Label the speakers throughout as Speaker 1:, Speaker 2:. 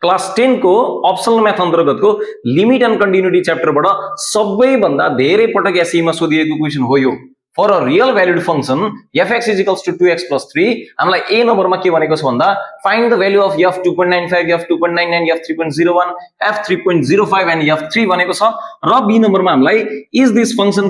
Speaker 1: Class 10 को optional math अन्तर्गतको limit and continuity च्याप्टरबाट सबैभन्दा धेरै पटक एसईमा सोधिएको क्वेशन हो यो। For a real valued function fx = 2x + 3 हामीलाई ए नम्बरमा के भनेको छ भन्दा find the value of f 2.95 f 2.99 f 3.01 f 3.05 and f 3 भनेको छ र बी नम्बरमा हामीलाई is this function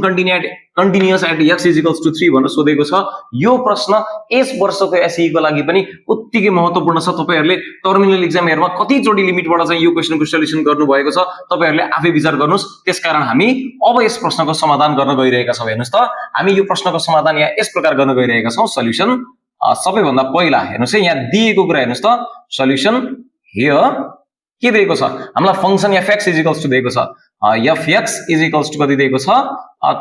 Speaker 1: continuous at x = 3 भनेर सोधेको छ। यो प्रश्न यस वर्षको एसई को लागि पनि उत्तिकै महत्त्वपूर्ण छ। तपाईहरुले टर्मिनल एक्जामहरुमा कति चोटी लिमिटबाट चाहिँ यो क्वेशनको सल्युसन गर्नु भएको छ तपाईहरुले आफै विचार गर्नुस्। त्यसकारण हामी अब यस प्रश्नको समाधान गर्न गइरहेका छौं। हेर्नुस् त हामी यो प्रश्नको समाधान यहाँ यस प्रकार गर्न गइरहेका छौं। सल्युसन सबैभन्दा पहिला हेर्नुस् है, यहाँ दिएको कुरा हेर्नुस् त सल्युसन हियर के दिएको छ हामीलाई फंक्शन fx = दिएको छ fx = कति दिएको छ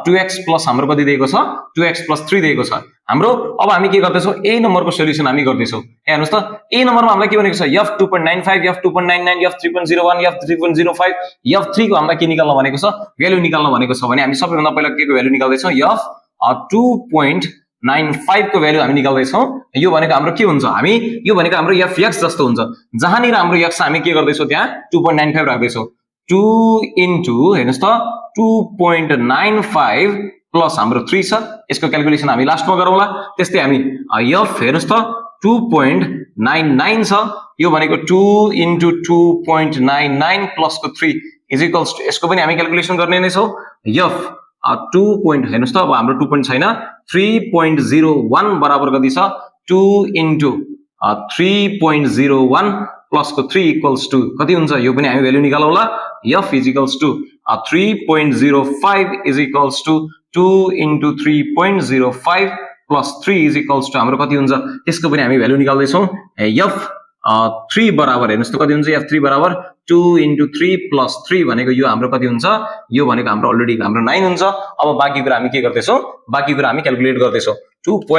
Speaker 1: 2x प्लस हाम्रो कति दिएको छ 2x + 3 दिएको छ हाम्रो। अब हामी के गर्दै छौं ए नम्बरको सल्युसन हामी गर्दै छौं। हेर्नुस् त ए नम्बरमा हामीलाई के भनेको छ f 2.95 f 2.99 f 3.01 f 3.05 f 3 को हामीलाई के निकाल्न भनेको छ भ्यालु निकाल्न भनेको छ भने हामी सबैभन्दा पहिला के को भ्यालु निकाल्दै छौं f 2.95 को भ्यालु हामी निकाल्दै छौं। यो भनेको हाम्रो के हुन्छ हामी यो भनेको हाम्रो fx जस्तो हुन्छ जहाँनिर हाम्रो x हामी के गर्दै छौं त्यहाँ 2.95 राख्दै छौं 2 * हेर्नुस् त 2.95 प्लस हाम्रो 3 छ यसको क्याल्कुलेसन हामी लास्टमा गरौँला। त्यस्तै हामी f हेर्नुस् त 2.99 छ यो भनेको 2 * 2.99 प्लस को 3 = यसको पनि हामी क्याल्कुलेसन गर्ने नै छौं। f 2 हेर्नुस् त अब हाम्रो 2 point छैन 3.01 बराबर कति छ 2 * 3.01 प्लस को 3 = कति हुन्छ यो पनि हामी भ्यालु निकालौला। f = 3.05 = 2 * 3.05 प्लस 3 = हाम्रो कति हुन्छ त्यसको पनि हामी भ्यालु निकाल्दै छौं। f 3 बराबर हेर्नुस् त कति हुन्छ f 3 बराबर 2 * 3 प्लस 3 भनेको यो हाम्रो कति हुन्छ यो भनेको हाम्रो अलरेडी हाम्रो 9 हुन्छ। अब बाँकी कुरा हामी के गर्दै छौं बाँकी कुरा हामी क्याल्कुलेट गर्दै छौं 2 ×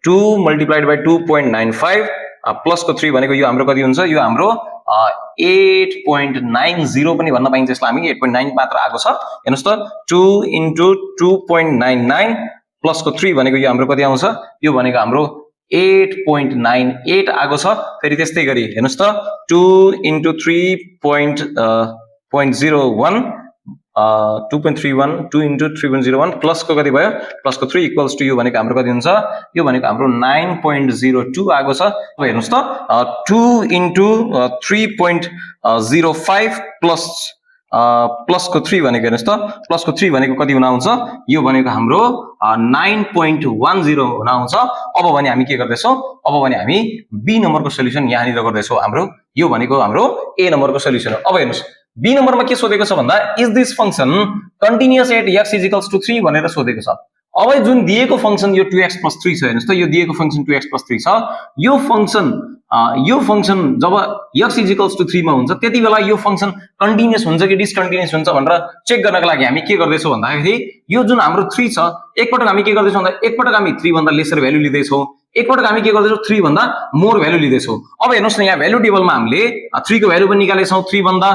Speaker 1: 2.95 प्लस को 3 भनेको यो हाम्रो कति हुन्छ यो हाम्रो 8.90 पनि भन्न पाइन्छ यसलाई हामी 8.9 मात्र आएको छ। हेर्नुस् त 2 * 2.99 प्लस को 3 भनेको यो हाम्रो कति आउँछ यो भनेको हाम्रो 8.98 आएको छ। फेरि त्यस्तै गरी हेर्नुस् त 2 * 3.01 2.31 2 * 3.01 प्लस को कति भयो प्लस को 3 = यो भनेको हाम्रो कति हुन्छ यो भनेको हाम्रो 9.02 आएको छ। अब हेर्नुस् त 2 * 3.05 प्लस को 3 भनेको हेर्नुस् त प्लस को 3 भनेको कति हुन आउँछ यो भनेको हाम्रो 9.10 हुन आउँछ। अब भने हामी के गर्दै छौं अब भने हामी बी नम्बरको सल्युसन यहाँनिर गर्दै छौं। हाम्रो यो भनेको हाम्रो ए नम्बरको सल्युसन हो। अब हेर्नुस् बी नम्बरमा के सोधेको छ भन्दा is this function continuous at x = 3 भनेर सोधेको छ। अब जुन दिएको फंक्शन यो 2x + 3 छ हेर्नुस् त यो दिएको फंक्शन 2x + 3 छ यो फंक्शन जब x = 3 मा हुन्छ त्यति बेला यो फंक्शन कन्टिन्युअस हुन्छ कि डिसकन्टिन्युअस हुन्छ भनेर चेक गर्नको लागि हामी के गर्दै छौं भन्दाखेरि यो जुन हाम्रो 3 छ एकपटक हामी के गर्दै छौं भन्दा एकपटक हामी 3 भन्दा लेसर भ्यालु लिँदै छौं एकपटक हामी के गर्दै छौं 3 भन्दा मोर भ्यालु लिँदै छौं। अब हेर्नुस् न यहाँ भ्यालु टेबलमा हामीले 3 को भ्यालु पनि निकाले छौं 3 भन्दा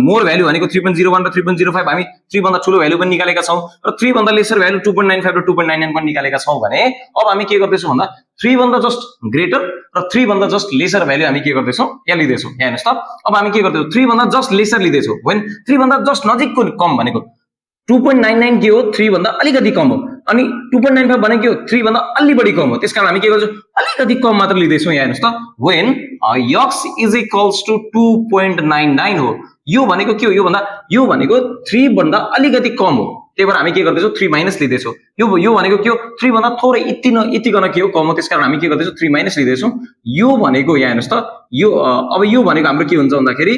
Speaker 1: मोर भ्यालु भनेको 3.01 र 3.05 हामी 3 भन्दा ठूलो भ्यालु पनि निकालेका छौं र 3 भन्दा लेसर भ्यालु 2.95 र 2.99 पनि निकालेका छौं भने अब हामी के गर्दै छौं भन्दा 3 भन्दा जस्ट ग्रेटर र 3 भन्दा जस्ट लेसर भ्यालु हामी के गर्दै छौं यहाँ लिँदै छौं। यहाँ हेर्नुस् त अब हामी के गर्दै छौं 3 भन्दा जस्ट लेसर लिँदै छौं व्हेन 3 भन्दा जस्ट नजिकको कम भनेको 2.99 के हो 3 भन्दा अलिकति कम हो अनि 2.95 भनेको के हो 3 भन्दा अलि बढी कम हो। त्यसकारण हामी के गर्छौं अलिकति कम मात्र लिँदै छौं। यहाँ हेर्नुस् त व्हेन x = 2.99 हो यो भनेको के हो यो भनेको 3 भन्दा अलिकति कम हो त्यही भएर हामी के गर्दै छौं 3 माइनस लिँदै छौं। यो भनेको के हो 3 भन्दा थोरै यतिकन के हो कम हो त्यसकारण हामी के गर्दै छौं 3 माइनस लिँदै छौं। यो भनेको यहाँ हेर्नुस् त यो अब यो भनेको हाम्रो के हुन्छ भन्दाखेरि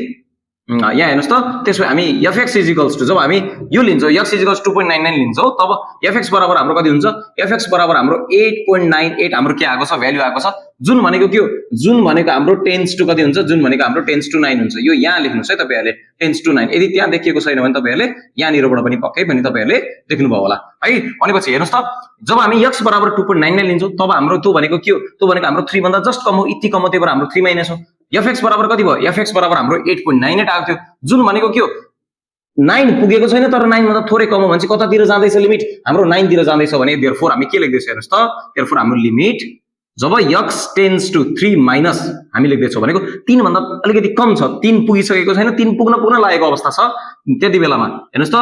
Speaker 1: यहाँ हेर्नुस् त त्यसो हामी fx = जब हामी यो लिन्छौं x = 2.99 लिन्छौं तब fx बराबर हाम्रो कति हुन्छ fx बराबर हाम्रो 8.98 हाम्रो के आएको छ भ्यालु आएको छ जुन भनेको के हो जुन भनेको हाम्रो टेन्स टु कति हुन्छ जुन भनेको हाम्रो टेन्स टु 9 हुन्छ। यो यहाँ लेख्नुस् है तपाईहरुले टेन्स टु 9 यदि त्यहाँ देखिएको छैन भने तपाईहरुले यहाँनिरबाट पनि पक्कै पनि तपाईहरुले देख्नु भयो होला है। भनेपछि हेर्नुस् त जब हामी x बराबर 2.99 लिन्छौं तब हाम्रो त्यो भनेको के हो त्यो भनेको हाम्रो 3 भन्दा जस्ट कम हो यति कम हो त्यही भएर हाम्रो 3 माइनस हो। fx बराबर कति भयो fx बराबर हाम्रो 8.98 आएको थियो जुन भनेको के हो 9 पुगेको छैन तर 9 भन्दा थोरै कम हो भने चाहिँ कतातिर जाँदैछ लिमिट हाम्रो 9 तिर जाँदैछ भने देयरफोर हामी के लेख्दै छौं हेर्नुस् त देयरफोर हाम्रो लिमिट जब x टेन्स टु 3 माइनस हामी लेख्दैछौँ भनेको 3 भन्दा अलिकति कम छ, 3 पुगिसकेको छैन, 3 पुग्न लागेको अवस्था छ, त्यति बेलामा हेर्नुस् त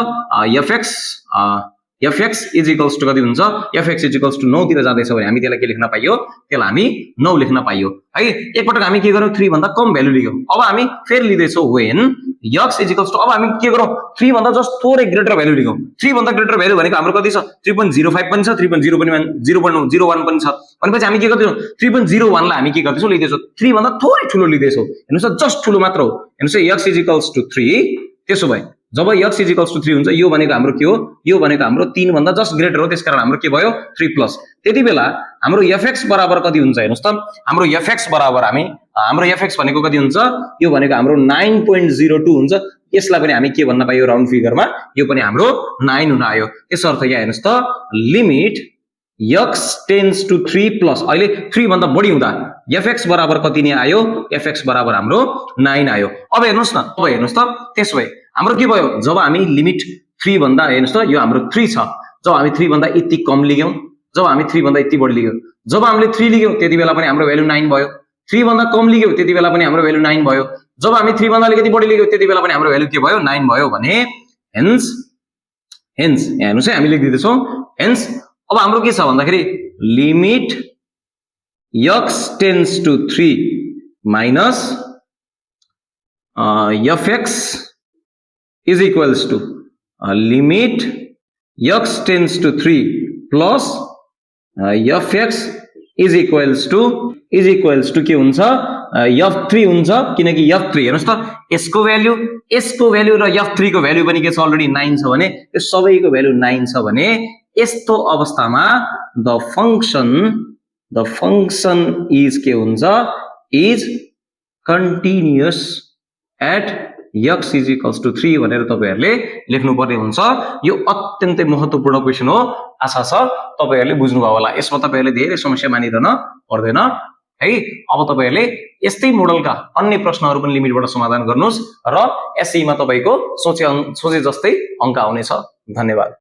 Speaker 1: fx इज इक्वल्स टु कति हुन्छ, fx इज इक्वल्स टु 9 तिर जाँदैछ भने हामी त्यसलाई के लेख्न पाइयो, त्यसलाई हामी 9 लेख्न पाइयो है। एकपटक हामी के गर्यौं, 3 भन्दा कम भ्यालु लियौं। अब हामी फेरि लिदैछौँ when x is equals to, अब हामी के गरौँ, 3 भन्दा जस्ट थोरै ग्रेटर भ्यालु लियौं। 3 भन्दा ग्रेटर भ्यालु भनेको हाम्रो कति छ, 3.05 पनि छ, 3.0 पनि 0.01 पनि छ। भनेपछि हामी के गर्दैछौँ, 3.01 लाई हामी के गर्दैछौँ, लिदैछौँ 3 भन्दा थोरै ठुलो लिदैछौँ। हेर्नुस् त जस्ट ठुलो मात्र हो। हेर्नुस् x इज इक्वल्स टु 3, त्यसो भए जब x इज इक्वल्स टु 3 हुन्छ, यो भनेको हाम्रो के हो, यो भनेको हाम्रो 3 भन्दा जस्ट ग्रेटर हो, त्यसकारण हाम्रो के भयो 3 प्लस। त्यति बेला हाम्रो fx बराबर कति हुन्छ, हेर्नुस् त हाम्रो fx बराबर हाम्रो fx भनेको कति हुन्छ, यो भनेको हाम्रो 9.02 हुन्छ। यसलाई पनि हामी के भन्न पाइयो, राउन्ड फिगरमा यो पनि हाम्रो 9 हुन आयो। त्यसो अर्थ यहाँ हेर्नुस् त limit x tends to 3 plus, अहिले 3 भन्दा बढी हुँदा fx बराबर कति नै आयो, fx बराबर हाम्रो 9 आयो। अब हेर्नुस् त त्यसो भए हाम्रो के भयो, जब हामी लिमिट 3 भन्दा हेर्नुस् त यो हाम्रो 3 छ, जब हामी 3 भन्दा यति कम लियौं, जब हामी 3 भन्दा यति बढी लियौं, जब हामीले 3 लियौं त्यति बेला पनि हाम्रो भ्यालु 9 भयो। 3 भन्दा कम लियौं त्यति बेला पनि हाम्रो भ्यालु 9 भयो। जब हामी 3 भन्दा अलिकति बढी लियौं त्यति बेला पनि हाम्रो भ्यालु के भयो, 9 भयो भने हेन्स हेर्नुस् है हामी लेखिदिदैछौँ हेन्स। अब हाम्रो के छ भन्दाखेरि limit x tends to 3 minus fx is equals to limit x tends to 3 plus fx is equals to के हुन्छ, f3 हुन्छ, किनकि f3 हेर्नुस् त यसको भ्यालु र f3 को भ्यालु पनि के छ, अलरेडी 9 छ भने यो सबैको भ्यालु 9 छ भने यस्तो अवस्थामा द फंक्शन इज के हुन्छ, is continuous at x is equals to 3 भनेर तपाईहरुले लेख्नु पर्ने हुन्छ। यो अत्यन्तै महत्त्वपूर्ण क्वेशन हो, आशा छ तपाईहरुले बुझ्नुभयो होला। यसमा तपाईहरुले धेरै समस्या मानिरहन पर्दैन है। अब तपाईहरुले यस्तै मोडलका अन्य प्रश्नहरु पनि लिमिटबाट समाधान गर्नुस् र एसई मा तपाईको सोचे जस्तै अंक आउनेछ। धन्यवाद।